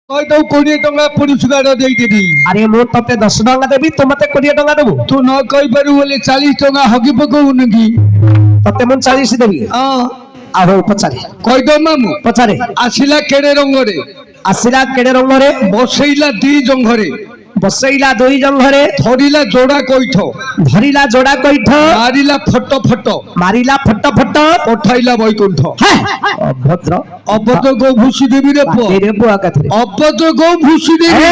तो 20 टंका पुलिस गाड़ा दे देबी। अरे मु तते 10 टंका देबी तू मते 20 टंका देबू। तू न कहि पारू बोले 40 टंका हगी पकऊ नगी। तते मु 40 देबी। हां आ हो पचारे कहि दो मामू पचारे आसिला केडे रंग रे आसिला केडे रंग रे बसैला दी जंग रे बसैला दुई जंघरे धरिला जोड़ा कइठ धरिला जोड़ा कइठ मारिला फट फट मारिला फट फट पठाइला बैकुंठ अभद्र अभद्र गो भूसी देबी रे पो रे बुआ कथरे अभद्र गो भूसी देबी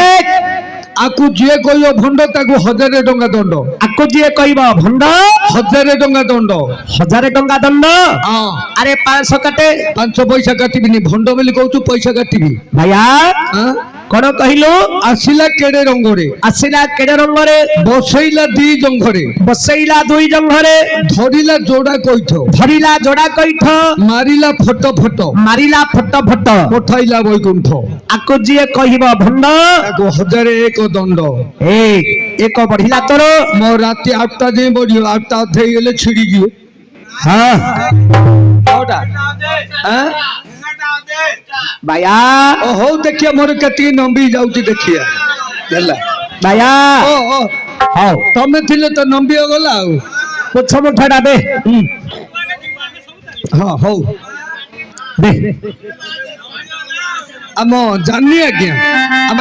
आकु जे कहियो भंड ताकु 1000 टंका दंड आकु जे कहिबो भंड 1000 टंका दंड 1000 टंका दंड हां अरे 500 काटे 500 पैसा काटिबिनी भंड बोली कहू तू पैसा काटिबी भैया हां कोन कहिलो आसिला केडे रंग रे बसैला दी जंग रे बसैला दुई जंघरे धरिला जोड़ा कइठ मारिला फट फट पठाइला बैकुंठ आकु जे कहिबो भंड ताकु 1001 दंड एक बढ़िला तोर मो राती 8टा जे बढ़ियो 8टा थई गेले छिड़ी जियो हां कोटा हां भैया ओ हो देखिए मोर कती नंबी जाउची देखिए हला भैया ओ हां तमे थिले तो नंबी हो गला पुछ मुठाडा दे हां हो दे हम जानी आज्ञा हम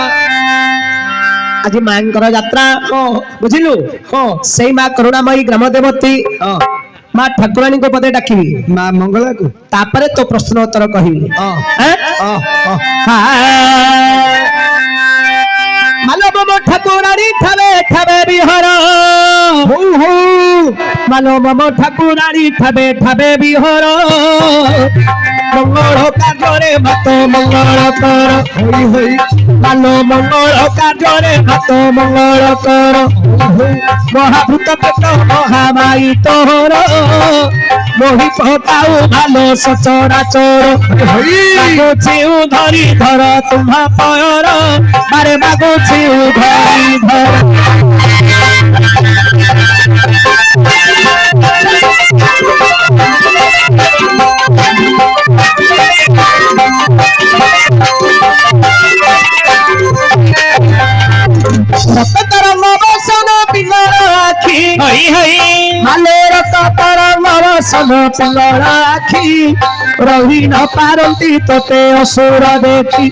आज मांकर यात्रा बुझिलु सेई मां करुणामयी ग्राम देवती मां ठाकुरानी को पदे डाकिबी मां मंगला को तापरे तो प्रश्न उत्तर कहिबी मानव मो ठाकुरानी थावे थावे बिहर हो हो मानव मो ठाकुरानी थावे थावे बिहर मंगल कार्य मत मंगल कर होई होई मानो मंगल कार्य मत मंगल कर महाभूत पेट महामाई तोहर मोहि पताऊ भालो सचरा चोर मागो धरी धर तुम्हा पयर मारे मागो धरी धर रही न पारती तोते असुर देखी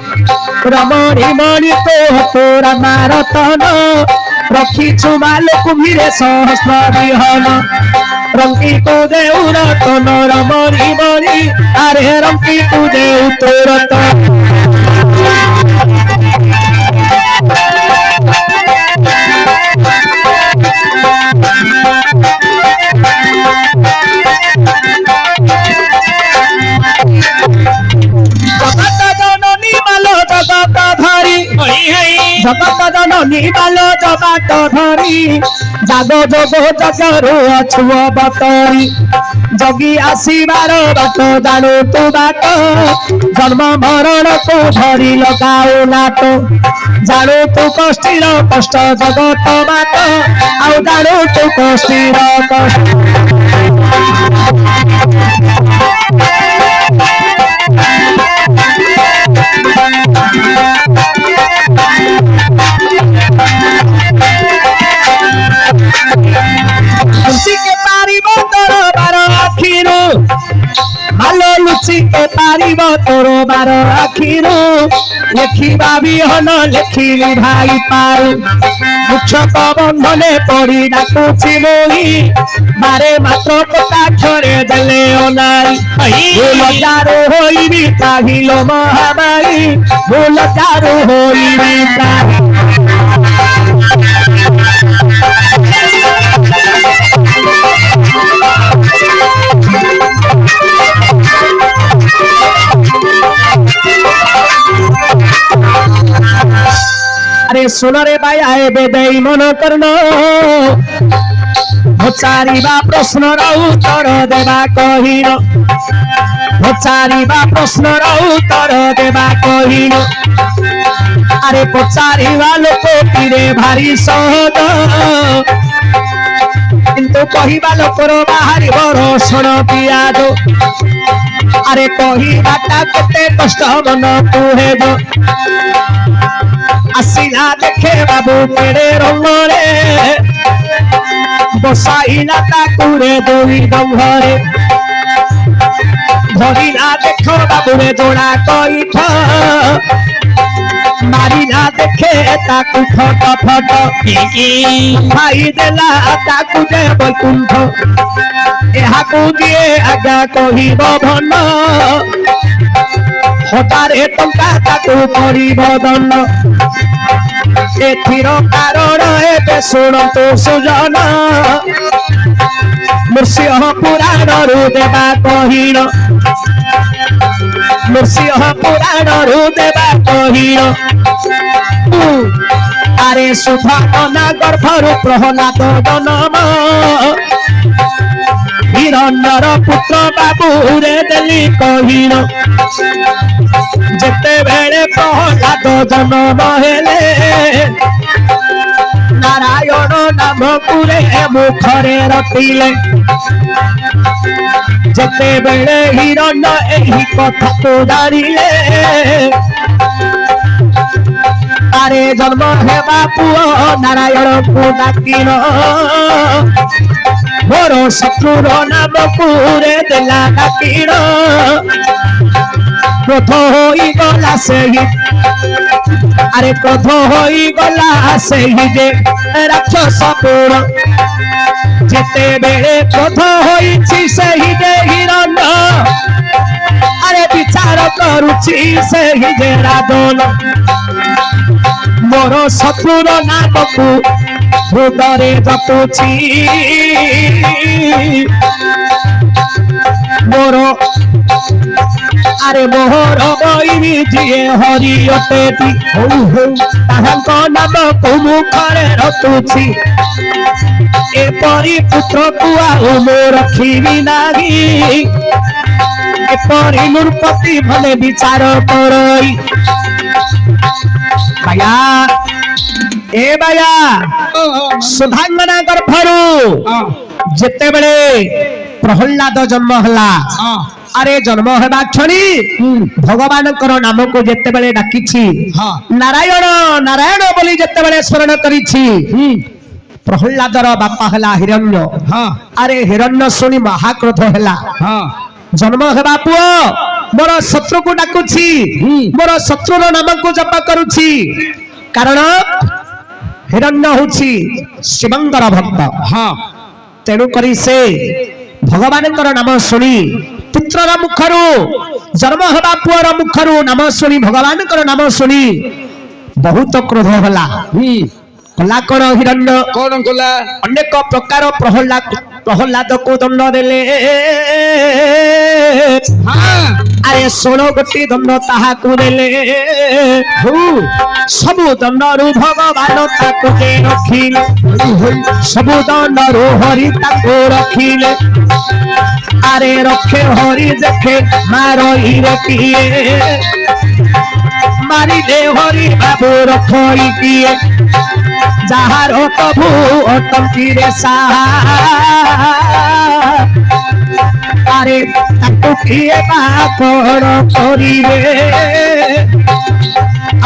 रमणी मणि तो तोरा मारतन रखी चुमाल कुम्भीरे सहस्र विहन रंगी को देउ रतन रमणी मणि अरे रंगी को देउ तोरतन जगत जननी बालो जबाट धरी जागो जोगो जगरू अछुअ बतरी जगी आसीबार बाट जानु तू बाट जन्म मरण को धरी लगाऊ नाट जानु तू कष्टीर कष्ट जगत बाट आउ जानु तू कष्टीर कष्ट के पारी तोर बार आखिरो भालो लुचि के पारी तोर बार आखिरो लेखिबा विहन लेखिली भाई पारू मुक्षक बंधने पड़ी डाकुची मोही बारे मात्र कटाक्षरे देले अनाई लजारो होइबी काहिलो महामारी लजारो होइबी अरे सुन रे भाई आए बेदई मन करनो पचारिबा प्रश्न उत्तर देवा कहिनो पचारिबा प्रश्न उत्तर देवा कहिनो अरे पचारिबा लोक रे भारी सहज किंतु कहिबा लोकर बाहरी रसण पियाज अरे कहिबाटा केते कष्ट मन कुहे ଆସିଲା ଦେଖେ ବାବୁ କେଡ଼େ ରଙ୍ଗରେ ବସାଇଲା ତାକୁ ରେ ଦୁଇ ଡଙ୍ଗରେ ଧରିଲା ଦେଖ ବାବୁରେ ଯୋଡ଼ା କଇଠ ମାରିଲା ଦେଖେ ତାକୁ ଫଟ ଫଟ ଖାଇଦେଲା ତାକୁ ଯେ ବୈକୁଣ୍ଠ ଏହାକୁ ଯିଏ ଆଜ୍ଞା କହିବ ଭଲ ହଜାରେ ଟଙ୍କା ତାକୁ କରିବ ଦଣ୍ଡ ଏଥିର କାରଣ ଏବେ ଶୁଣନ୍ତୁ ସୁଜନ ନୃସିଂହ ପୁରାଣରୁ ଦେବା କହିଣ ନୃସିଂହ ପୁରାଣରୁ ଦେବା କହିଣ ଆରେ ସୁଧାମନା ଗର୍ଭରୁ ପ୍ରହ୍ଲାଦ ଜନମ ହିରଣ୍ୟର ପୁତ୍ର ବାବୁରେ ଦେଲି କହିଣ ଯେତେବେଳେ ପ୍ରହ୍ଲାଦ ଜନମ ହେଲେ ନାରାୟଣ ନାମକୁ ରେ ମୁଖରେ ରଖିଲେ ଯେତେବେଳେ ହିରଣ୍ୟ ଏହି କଥାକୁ ଜାଣିଲେ ଆରେ ଜନ୍ମ ହେବା ପୁଅ ନାରାୟଣକୁ ଡାକିଲ ମୋର ଶତ୍ରୁର ନାମକୁ ରେ ଦେଲା ଡାକିଲ କ୍ରୋଧ ହୋଇଗଲା ସେହି ଆରେ କ୍ରୋଧ ହୋଇଗଲା ସେହି ଯେ ରାକ୍ଷସ ପୁର ଯେତେବେଳେ କ୍ରୋଧ ହୋଇଛି ସେହି ଯେ ହିରଣ୍ୟ ଆରେ ବିଚାର କରୁଛି ସେହି ଯେ ରାବଣ ମୋର ଶତ୍ରୁର ନାମକୁ ହୃଦୟରେ ଜପୁଛି ମୋର ଆରେ ମୋହର ବଇନି ଯିଏ ହରି ଅଟେଟି ତାହାଙ୍କ ନାମକୁ ମୁଖରେ ରଖୁଛି ଏପରି ପୁତ୍ରକୁ ଆଉ ମୁଁ ରଖିବି ନାହିଁ ଏପରି ନୃପତି ଭଲେ ବିଚାର କରଇ ବାୟା ଏ ବାୟା ସୁଧାଙ୍ଗନା ଗର୍ଭରୁ ଯେତେବେଳେ ପ୍ରହ୍ଲାଦ ଜନ୍ମ ହେଲା ଆରେ ଜନ୍ମ ହେବା କ୍ଷଣି ଭଗବାନଙ୍କର ନାମକୁ ଯେତେବେଳେ ଡାକିଛି ନାରାୟଣ ନାରାୟଣ ବୋଲି ଯେତେବେଳେ ସ୍ମରଣ କରିଛି ପ୍ରହ୍ଲାଦର ବାପା ହେଲା ହିରଣ୍ୟ ଆରେ ହିରଣ୍ୟ ଶୁଣି ମହାକ୍ରୋଧ ହେଲା ଜନ୍ମ ହେବା ପୁଅ ମୋର ଶତ୍ରୁକୁ ଡାକୁଛି ମୋର ଶତ୍ରୁର ନାମକୁ ଜପ କରୁଛି କାରଣ ହିରଣ୍ୟ ହଉଛି ଶିବଙ୍କର ଭକ୍ତ ତେଣୁ କରି ସେ ଭଗବାନଙ୍କର ନାମ ଶୁଣି ପୁତ୍ରର ମୁଖରୁ ଜନ୍ମ ହେବା ପୁଅର ମୁଖରୁ ନାମ ଶୁଣି ଭଗବାନଙ୍କର ନାମ ଶୁଣି ବହୁତ କ୍ରୋଧ ହେଲା କଲା କଣ ହିରଣ୍ୟ କଣ କଲା ଅନେକ ପ୍ରକାର ପ୍ରହ୍ଲାଦକୁ ଦଣ୍ଡ ଦେଲେ ଆରେ 16 ଗୋଟି ଦଣ୍ଡ ତାହାକୁ ଦେଲେ ସବୁ ଦଣ୍ଡରୁ ଭଗବାନ ତାକୁ ରଖିଲେ ସବୁ ଦଣ୍ଡରୁ ହରି ତାକୁ ରଖିଲେ ଆରେ ରଖେ ହରି ଦେଖେ ମାରଇରେ କିଏ ମାରିଲେ ହରି ବାବୁ ରଖଇ କିଏ ଯାହାର ପ୍ରଭୁ ଅଟନ୍ତିରେ ସାହା ଆରେ ତାକୁ କିଏ ବା କଣ କରିବେ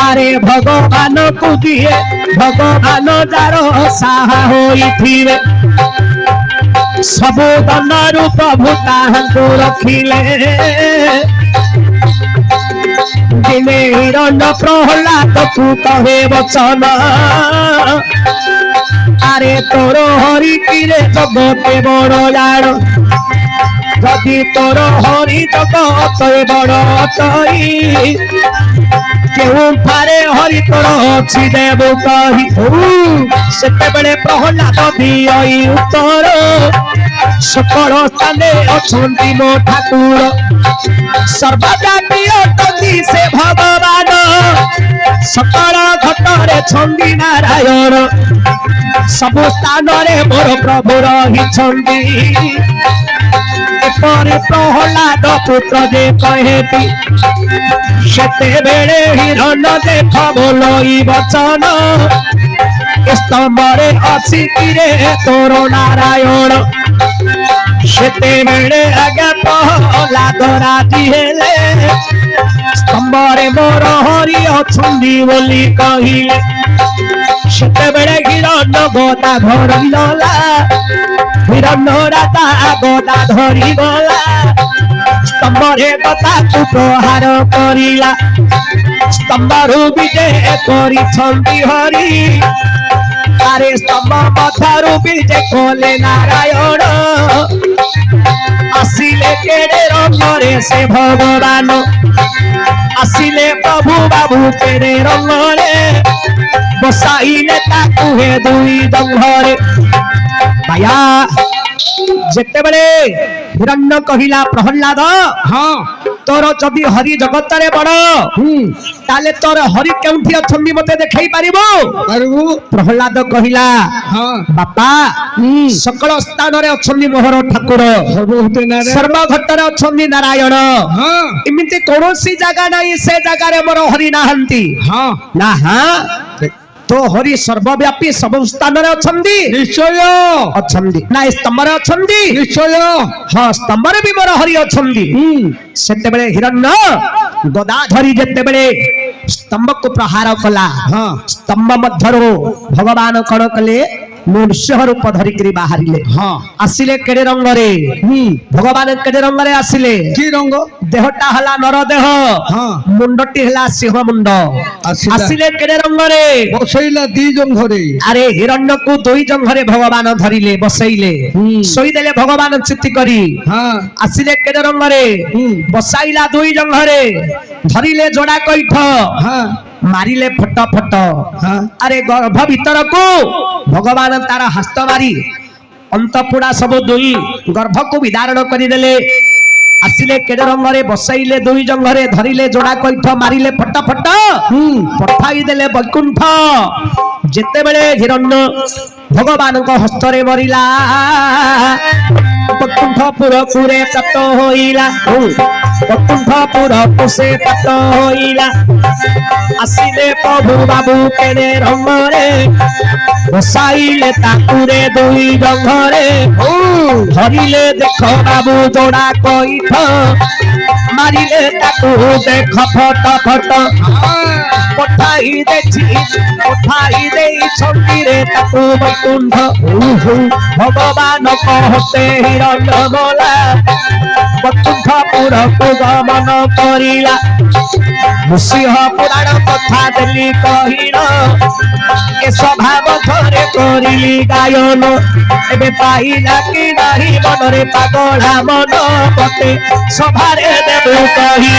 ଆରେ ଭଗବାନକୁ ଦିଏ ଭଗବାନ ଯାର ସାହା ହୋଇଥିବେ ସବୁ ଦଣ୍ଡରୁ ପ୍ରଭୁ ତାହାଙ୍କୁ ରଖିଲେ ଦିନେ ହିରଣ୍ୟ ପ୍ରହ୍ଲାଦକୁ କହେ ବଚନ ଆରେ ତୋର ହରିକିରେ ଜଗତେ ବଡ଼ ଜାଣ ଯଦି ତୋର ହରି ଜଗତେ ବଡ଼ ତଇ କେଉଁଠାରେ ହରି ତୋର ଅଛି ଦେବୁ କହି ସେତେବେଳେ ପ୍ରହ୍ଲାଦ ଦିଅଇ ଉତ୍ତର ସକଳ ସ୍ଥାନେ ଅଛନ୍ତି ମୋ ଠାକୁର ସର୍ବବ୍ୟାପୀ ଅଟନ୍ତି ସେ ଭଗବାନ ସକଳ ଘଟରେ ଛନ୍ଦି ନାରାୟଣ ସବୁ ସ୍ଥାନରେ ମୋର ପ୍ରଭୁ ରହିଛନ୍ତି ଏପରି ପ୍ରହ୍ଲାଦ ପୁତ୍ର ଯେ କହେଟି ସେତେବେଳେ ହିରଣ୍ୟ ଦେଖ ବୋଲଇ ବଚନ স্তম্ভরে ଅଛି କିରେ ତୋର ନାରାୟଣ ସେତେବେଳେ ଆଜ୍ଞା ପ୍ରହ୍ଲାଦ ରାଜି ହେଲେ स्तंभरे मोर हरि अछंदी बोली कहिले सेते बेले हिरण्य गदा धरि गला हिरण्य राजा गदा धरि गला स्तंभरे गदा तू प्रहार करिला स्तंभरु विजय करि छंदी हरि अरे स्तंभ मथारु विजय कोले नारायण आसिले केड़े रंगरे से भगवान आसिले प्रभु बाबू केड़े रंगरे बसाइले ताकू हे दुई जंघरे भाया जेते बेले हिरण्य कहिला प्रहलाद हाँ तोर जदि हरि जगत रे बड़ ताले तोर हरि केउठी अछंदी मते देखै पारिबो पारबू प्रहलाद कहिला हाँ बापा सकल स्थान रे अछंदी मोहर ठाकुर सर्वभूते नारायण सर्वघट्ट रे अछंदी नारायण हाँ इमिति कोनोसी जागा नाही से जागा रे मोर हरि नाहंती हाँ ना हाँ तो हरि सर्वव्यापी सब स्थान रे अछंदी निश्चय अछंदी ना स्तंभ रे अछंदी निश्चय हाँ स्तंभ रे भी मोर हरि अछंदी सेते बेले हिरण्य गदा धरी जेते बेले स्तंभ को प्रहार कला हाँ स्तंभ मध्यरो भगवान कण कले नृसिंह रूप धरिकरी बाहरिले हाँ आसिले केड़े रंगरे भगवान केड़े रंगरे आसिले की रंग देहटा हला नर देह हाँ मुंडटी हला सिंह मुंड आसिले केड़े रंगरे बसैला दी जंघरे अरे हिरण्य को दुई जंघरे भगवान धरिले बसैले सोईदेले भगवान चित्ती करी हाँ आसिले केड़े रंगरे बसाइला दुई जंघरे धरिले जोड़ा कैठ हाँ मारिले फट फट हाँ अरे गर्भ भीतर को भगवान तार हस्त मारी अंतपुड़ा सब दुई गर्भ को विदारण करिदेले आसिले केड़े रंगरे बसैले दुई जंघरे धरिले जोड़ा कैठ मारिले फट फट पठाई देले वैकुंठ जेते बेले हिरण्य भगवान को हस्तरे मरिला वैकुंठपुर पुरे प्राप्त होइला वैकुंठपुर पुसे प्राप्त होइला आसिले प्रभु बाबू केड़े रंगरे बसाइले ताकुरे दुई जंघरे धरिले देख बाबू जोड़ा कैठ मारिले ताकू देख फट फट पठाई देई छंदीरे ताकू वैकुंठ भगवान कहते हिरण्य गला वैकुंठपुर को गमन करिला नृसिंह पुराण कथा देली कहिण ए स्वभाव घरे करिली गायन एबे पाइला कि नाही मनरे पागला मन पते सभारे देबु कहि